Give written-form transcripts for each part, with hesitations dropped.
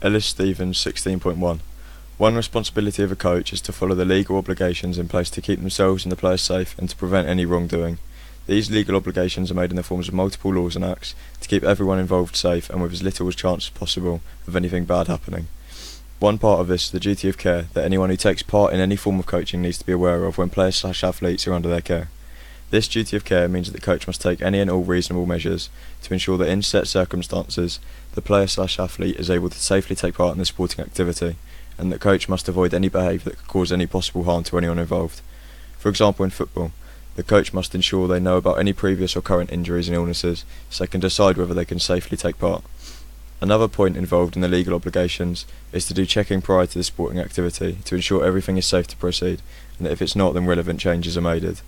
Ellis Stevens 16.1. One responsibility of a coach is to follow the legal obligations in place to keep themselves and the players safe and to prevent any wrongdoing. These legal obligations are made in the forms of multiple laws and acts to keep everyone involved safe and with as little chance as possible of anything bad happening. One part of this is the duty of care that anyone who takes part in any form of coaching needs to be aware of when players/athletes are under their care. This duty of care means that the coach must take any and all reasonable measures to ensure that in set circumstances the player/athlete is able to safely take part in the sporting activity, and that the coach must avoid any behaviour that could cause any possible harm to anyone involved. For example, in football, the coach must ensure they know about any previous or current injuries and illnesses so they can decide whether they can safely take part. Another point involved in the legal obligations is to do checking prior to the sporting activity to ensure everything is safe to proceed, and that if it's not, then relevant changes are made.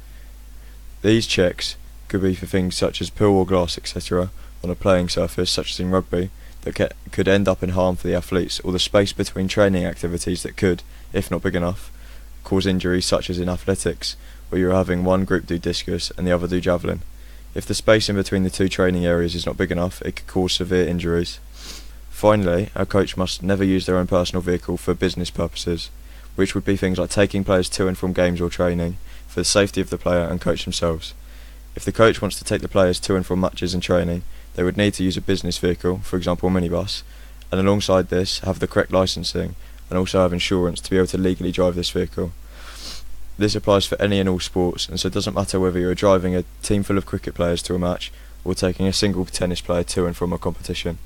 These checks could be for things such as pool or glass, etc., on a playing surface, such as in rugby, that could end up in harm for the athletes, or the space between training activities that could, if not big enough, cause injuries, such as in athletics, where you're having one group do discus and the other do javelin. If the space in between the two training areas is not big enough, it could cause severe injuries. Finally, a coach must never use their own personal vehicle for business purposes, which would be things like taking players to and from games or training, for the safety of the player and coach themselves. If the coach wants to take the players to and from matches and training, they would need to use a business vehicle, for example a minibus, and alongside this have the correct licensing and also have insurance to be able to legally drive this vehicle. This applies for any and all sports, and so it doesn't matter whether you're driving a team full of cricket players to a match or taking a single tennis player to and from a competition.